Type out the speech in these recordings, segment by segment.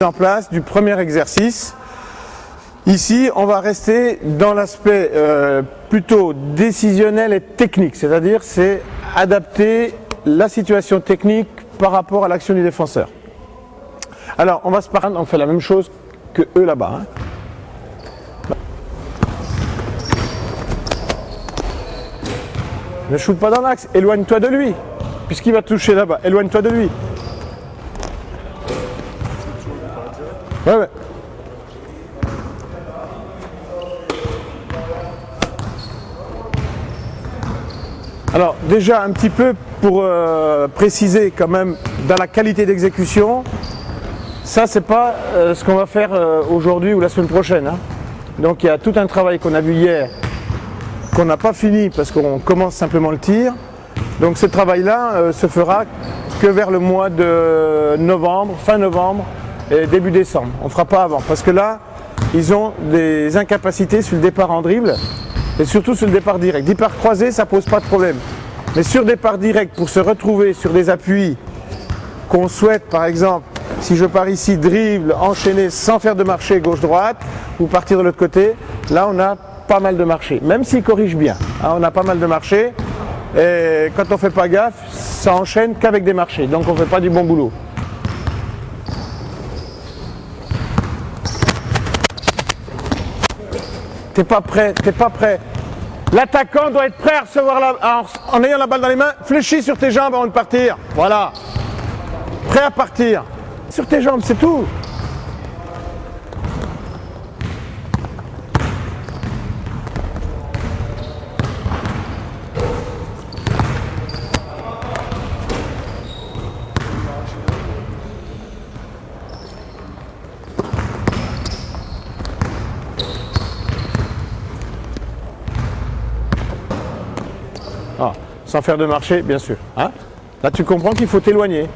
En place du premier exercice. Ici, on va rester dans l'aspect plutôt décisionnel et technique, c'est-à-dire c'est adapter la situation technique par rapport à l'action du défenseur. Alors, on va se parler, on fait la même chose que eux là-bas. Hein. Ne shoot pas dans l'axe, éloigne-toi de lui, puisqu'il va toucher là-bas, éloigne-toi de lui. Ouais. Alors déjà un petit peu pour préciser quand même dans la qualité d'exécution, ça c'est pas ce qu'on va faire aujourd'hui ou la semaine prochaine. Hein. Donc il y a tout un travail qu'on a vu hier, qu'on n'a pas fini parce qu'on commence simplement le tir. Donc ce travail-là se fera que vers le mois de novembre, fin novembre et début décembre. On ne fera pas avant parce que là, ils ont des incapacités sur le départ en dribble et surtout sur le départ direct. Départ croisé, ça pose pas de problème. Mais sur départ direct, pour se retrouver sur des appuis qu'on souhaite, par exemple, si je pars ici, dribble, enchaîner sans faire de marché gauche-droite ou partir de l'autre côté, là on a pas mal de marché, même s'il corrige bien. Hein, on a pas mal de marché et quand on ne fait pas gaffe, ça enchaîne qu'avec des marchés, donc on ne fait pas du bon boulot. T'es pas prêt, t'es pas prêt. L'attaquant doit être prêt à recevoir en ayant la balle dans les mains. Fléchis sur tes jambes avant de partir. Voilà. Prêt à partir. Sur tes jambes, c'est tout. Ah, sans faire de marché, bien sûr. Hein? Là, tu comprends qu'il faut t'éloigner.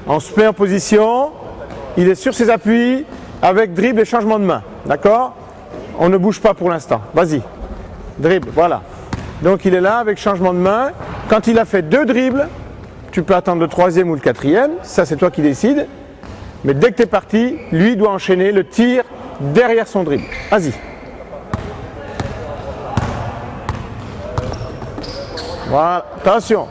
On se met en position, il est sur ses appuis, avec dribble et changement de main. D'accord? On ne bouge pas pour l'instant. Vas-y. Dribble, voilà. Donc il est là avec changement de main. Quand il a fait 2 dribbles, tu peux attendre le 3e ou le 4e. Ça, c'est toi qui décides. Mais dès que tu es parti, lui doit enchaîner le tir derrière son dribble. Vas-y. Voilà, attention.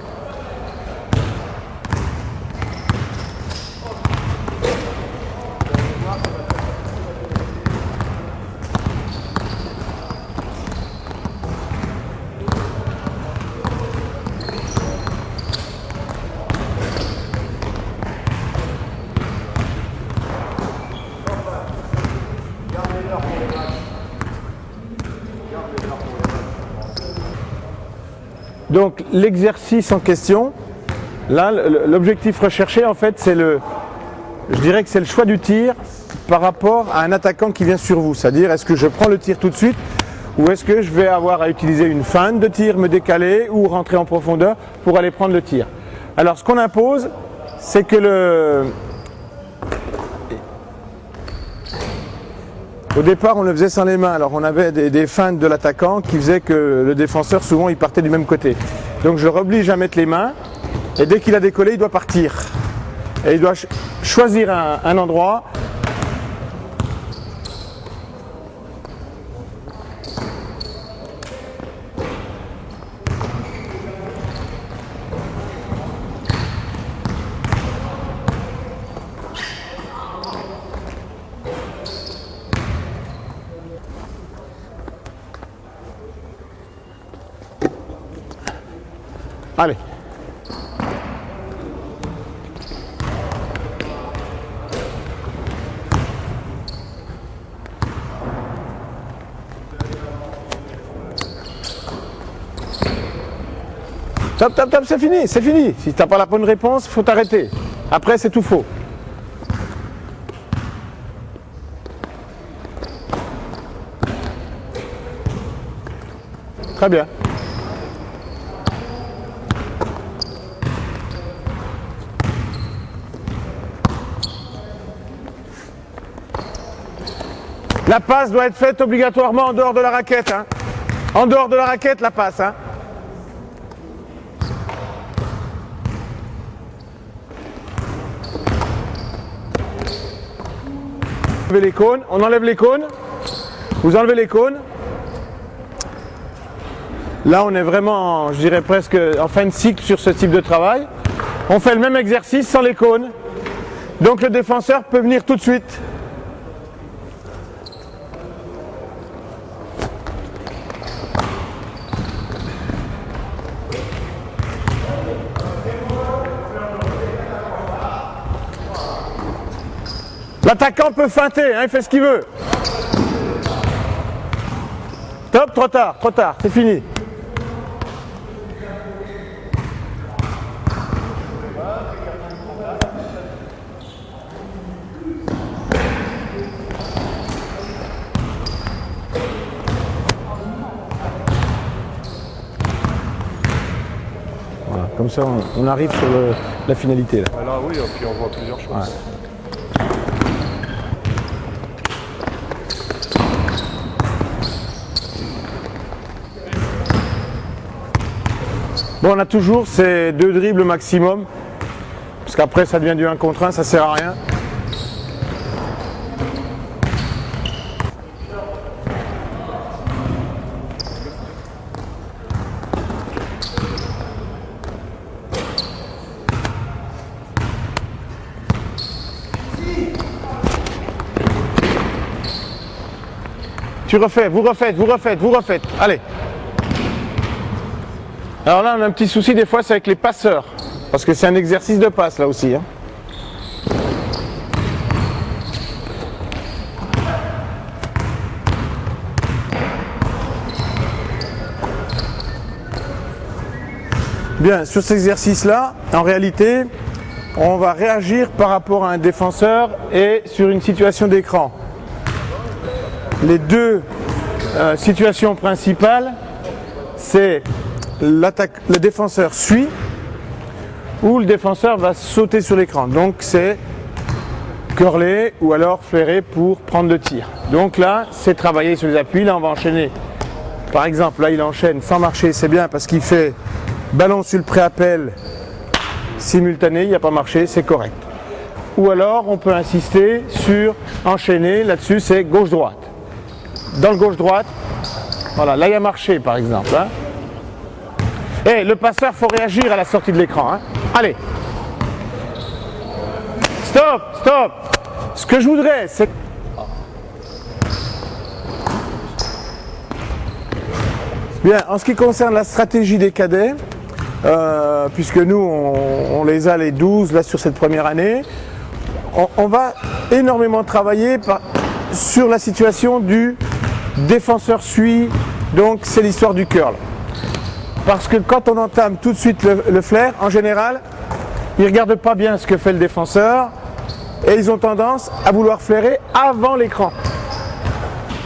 Donc l'exercice en question, là l'objectif recherché en fait c'est je dirais que c'est le choix du tir par rapport à un attaquant qui vient sur vous. C'est-à-dire est-ce que je prends le tir tout de suite ou est-ce que je vais avoir à utiliser une feinte de tir, me décaler ou rentrer en profondeur pour aller prendre le tir. Alors ce qu'on impose c'est que au départ, on le faisait sans les mains. Alors, on avait des feintes de l'attaquant qui faisaient que le défenseur, souvent, il partait du même côté. Donc, je l'oblige à mettre les mains. Et dès qu'il a décollé, il doit partir. Et il doit choisir un endroit. Allez. Top, top, top, c'est fini, c'est fini. Si tu n'as pas la bonne réponse, il faut t'arrêter. Après, c'est tout faux. Très bien. La passe doit être faite obligatoirement en dehors de la raquette. Hein. En dehors de la raquette, la passe. Hein. Les cônes, on enlève les cônes, vous enlevez les cônes. Là on est vraiment, je dirais presque en fin de cycle sur ce type de travail. On fait le même exercice sans les cônes. Donc le défenseur peut venir tout de suite. L'attaquant peut feinter, hein, il fait ce qu'il veut. Stop, trop tard, c'est fini. Voilà, comme ça on arrive sur la finalité. Là. Là oui, puis on voit plusieurs choses. Ouais. Bon, on a toujours ces 2 dribbles maximum, parce qu'après ça devient du 1 contre 1, ça sert à rien. Tu refais, vous refaites, allez. Alors là, on a un petit souci des fois, c'est avec les passeurs. Parce que c'est un exercice de passe là aussi. Hein. Bien, sur cet exercice-là, en réalité, on va réagir par rapport à un défenseur et sur une situation d'écran. Les 2 situations principales, c'est le défenseur suit ou le défenseur va sauter sur l'écran. Donc c'est curler ou alors flairer pour prendre le tir. Donc là, c'est travailler sur les appuis. Là, on va enchaîner. Par exemple, là, il enchaîne sans marcher. C'est bien parce qu'il fait ballon sur le pré-appel simultané. Il n'y a pas marché, c'est correct. Ou alors, on peut insister sur enchaîner. Là-dessus, c'est gauche-droite. Dans le gauche-droite, voilà, là, il y a marché, par exemple. Hein. Et le passeur, il faut réagir à la sortie de l'écran. Hein. Allez. Stop. Ce que je voudrais, c'est... Bien, en ce qui concerne la stratégie des cadets, puisque nous, on les a les 12 là sur cette première année, on va énormément travailler sur la situation du défenseur suit, donc c'est l'histoire du curl. Parce que quand on entame tout de suite le flair, en général, ils ne regardent pas bien ce que fait le défenseur et ils ont tendance à vouloir flairer avant l'écran.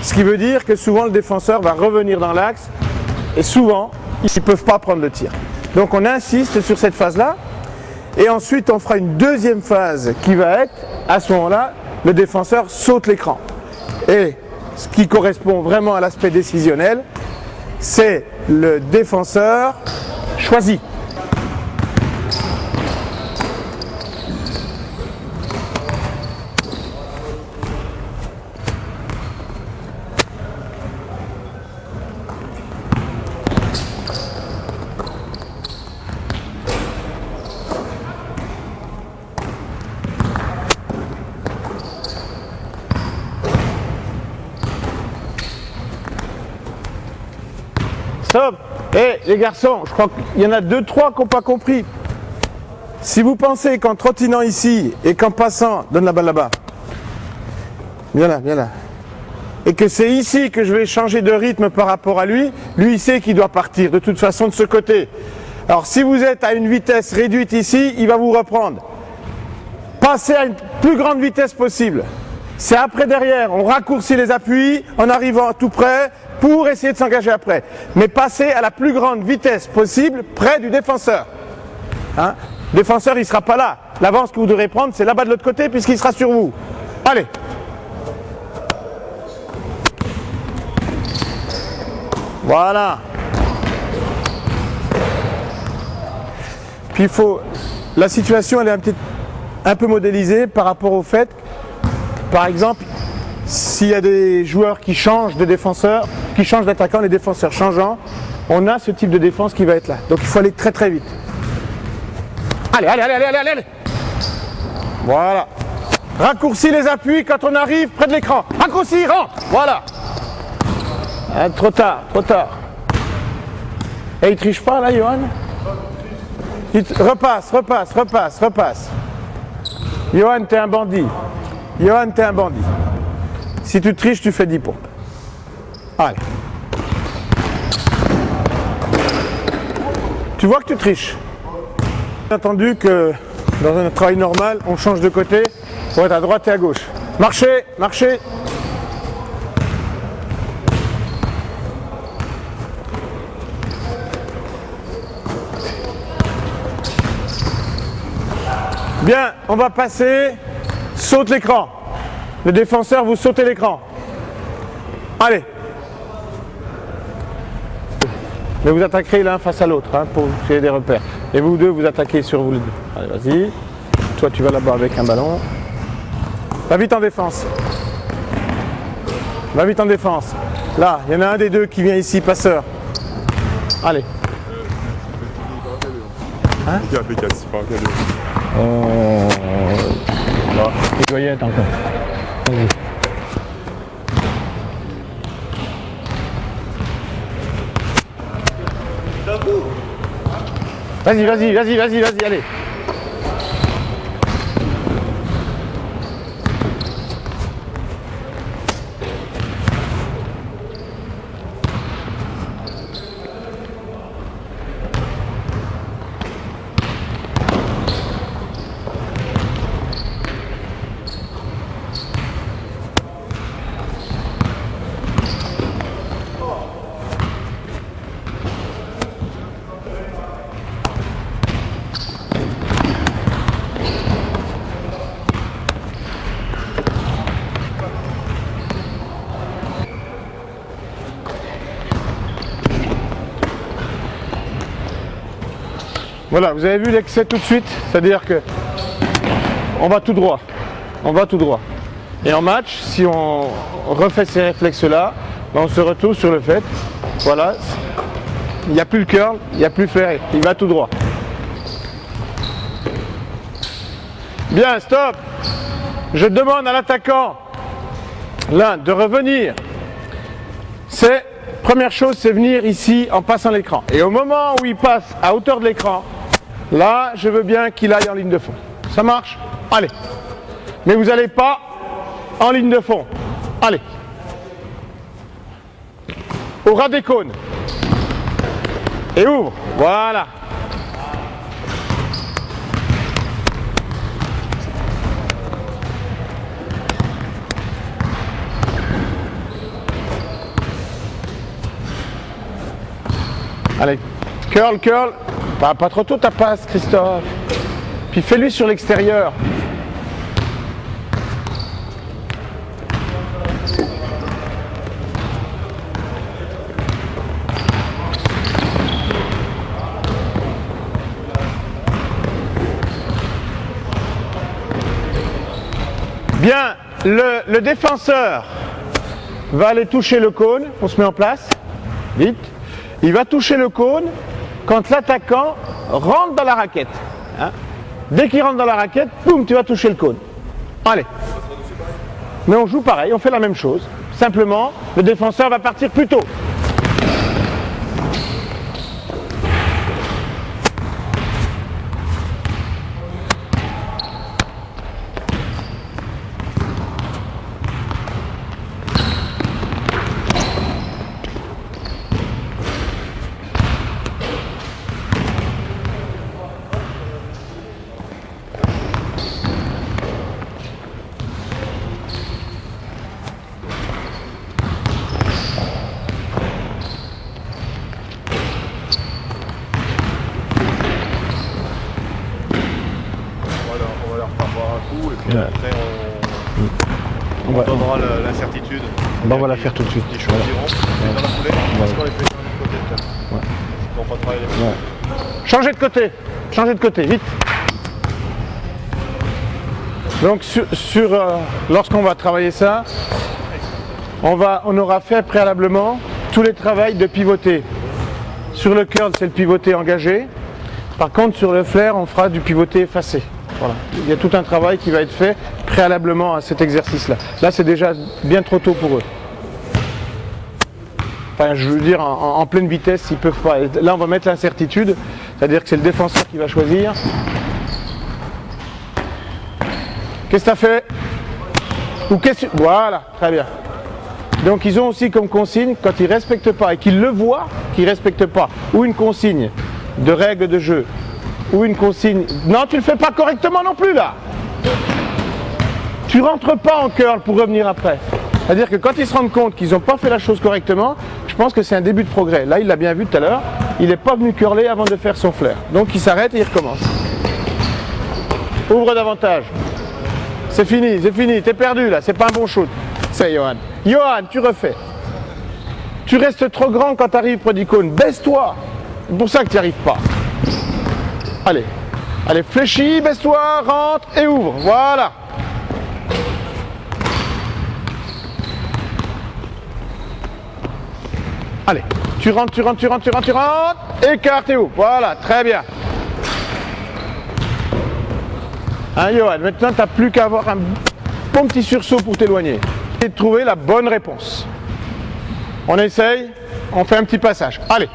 Ce qui veut dire que souvent le défenseur va revenir dans l'axe et souvent, ils ne peuvent pas prendre le tir. Donc on insiste sur cette phase-là et ensuite on fera une deuxième phase qui va être, à ce moment-là, le défenseur saute l'écran. Et ce qui correspond vraiment à l'aspect décisionnel, c'est le défenseur choisi. Stop. Les garçons, je crois qu'il y en a 2-3 qui n'ont pas compris. Si vous pensez qu'en trottinant ici et qu'en passant, donne la balle là-bas. Viens là. Et que c'est ici que je vais changer de rythme par rapport à lui, lui il sait qu'il doit partir de toute façon de ce côté. Alors si vous êtes à une vitesse réduite ici, il va vous reprendre. Passez à une plus grande vitesse possible. C'est après derrière, on raccourcit les appuis en arrivant tout près pour essayer de s'engager après. Mais passez à la plus grande vitesse possible près du défenseur. Hein? Le défenseur, il ne sera pas là. L'avance que vous devrez prendre, c'est là-bas de l'autre côté puisqu'il sera sur vous. Allez. Voilà. Puis il faut... La situation, elle est un peu modélisée par rapport au fait, par exemple, s'il y a des joueurs qui changent de défenseur, qui changent d'attaquant, les défenseurs changeant, on a ce type de défense qui va être là. Donc il faut aller très très vite. Allez, allez, allez, allez, allez, allez. Voilà. Raccourcis les appuis quand on arrive près de l'écran. Raccourcis, rentre. Voilà. Ah, trop tard, trop tard. Et il triche pas là, Johan? Repasse, repasse, repasse, repasse. Johan, t'es un bandit. Johan, t'es un bandit. Si tu triches, tu fais 10 points. Allez. Tu vois que tu triches. Bien entendu que dans un travail normal, on change de côté pour être à droite et à gauche. Marchez, marchez. Bien, on va passer. Saute l'écran. Le défenseur, vous sautez l'écran. Allez. Mais vous attaquerez l'un face à l'autre hein, pour créer des repères. Et vous deux, vous attaquez sur vous les deux. Allez, vas-y. Toi, tu vas là-bas avec un ballon. Va vite en défense. Va vite en défense. Là, il y en a un des deux qui vient ici, passeur. Allez. Hein? C'est pas Il doit y être encore. Vas-y, vas-y, vas-y, vas-y, vas-y, allez. Voilà, vous avez vu l'excès tout de suite, c'est-à-dire que on va tout droit, on va tout droit. Et en match, si on refait ces réflexes-là, ben on se retrouve sur le fait, voilà, il n'y a plus le curl, il n'y a plus le flair, il va tout droit. Bien, stop. Je demande à l'attaquant, l'un, de revenir. Première chose, c'est venir ici en passant l'écran. Et au moment où il passe à hauteur de l'écran, là, je veux bien qu'il aille en ligne de fond. Ça marche? Allez. Mais vous n'allez pas en ligne de fond. Allez. Au ras des cônes. Et ouvre. Voilà. Allez, curl, curl. Pas trop tôt ta passe, Christophe. Puis fais-lui sur l'extérieur. Bien, le défenseur va aller toucher le cône. On se met en place. Vite. Il va toucher le cône quand l'attaquant rentre dans la raquette. Hein. Dès qu'il rentre dans la raquette, boum, tu vas toucher le cône. Allez. Mais on joue pareil, on fait la même chose. Simplement, le défenseur va partir plus tôt. Et puis après on donnera l'incertitude. On va la faire tout de suite. Des choses qui rentrent dans la foulée. Parce qu'on les fait pas travailler les Ouais. Changez de côté, vite. Donc lorsqu'on va travailler ça, on aura fait préalablement tous les travaux de pivoter. Sur le curl, c'est le pivoté engagé. Par contre, sur le flair, on fera du pivoté effacé. Voilà. Il y a tout un travail qui va être fait préalablement à cet exercice-là. Là, c'est déjà bien trop tôt pour eux. Enfin, je veux dire, en pleine vitesse, ils peuvent pas. Là, on va mettre l'incertitude, c'est-à-dire que c'est le défenseur qui va choisir. Qu'est-ce que tu as fait? Voilà, très bien. Donc, ils ont aussi comme consigne, quand ils ne respectent pas et qu'ils le voient, qu'ils ne respectent pas, ou une consigne de règle de jeu, ou une consigne... Non, tu ne le fais pas correctement non plus, là. Tu rentres pas en curl pour revenir après. C'est-à-dire que quand ils se rendent compte qu'ils n'ont pas fait la chose correctement, je pense que c'est un début de progrès. Là, il l'a bien vu tout à l'heure, il n'est pas venu curler avant de faire son flair. Donc, il s'arrête et il recommence. Ouvre davantage. C'est fini, t'es perdu là, c'est pas un bon shoot. C'est Johan. Johan, tu refais. Tu restes trop grand quand tu arrives près du cône. Baisse-toi. C'est pour ça que tu n'y arrives pas. Allez. Allez, fléchis, baisse-toi, rentre et ouvre. Voilà. Allez. Tu rentres. Écarte et ouvre. Voilà, très bien. Hein, Johan, maintenant, tu n'as plus qu'à avoir un bon petit sursaut pour t'éloigner. Et de trouver la bonne réponse. On essaye, on fait un petit passage. Allez.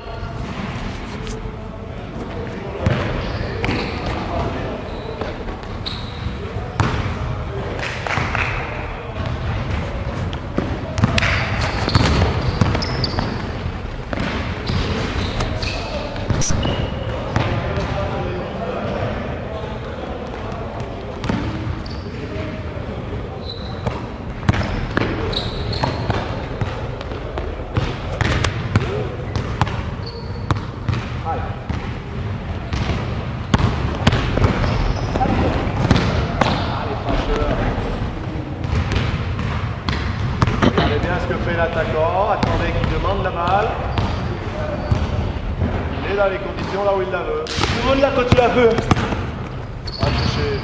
Ce que fait l'attaquant, attendez qu'il demande la balle. Il est dans les conditions là où il la veut. Demande-la quand tu la veux. Ah, touché.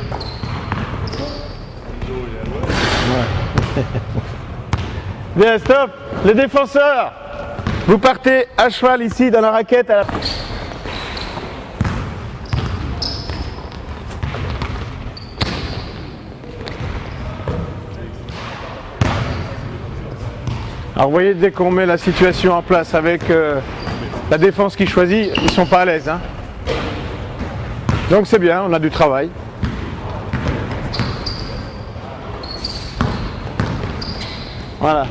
Ouais. Bien, stop. Les défenseurs, vous partez à cheval ici dans la raquette. Alors vous voyez, dès qu'on met la situation en place avec la défense qui choisit, ils ne sont pas à l'aise. Hein. Donc c'est bien, on a du travail. Voilà.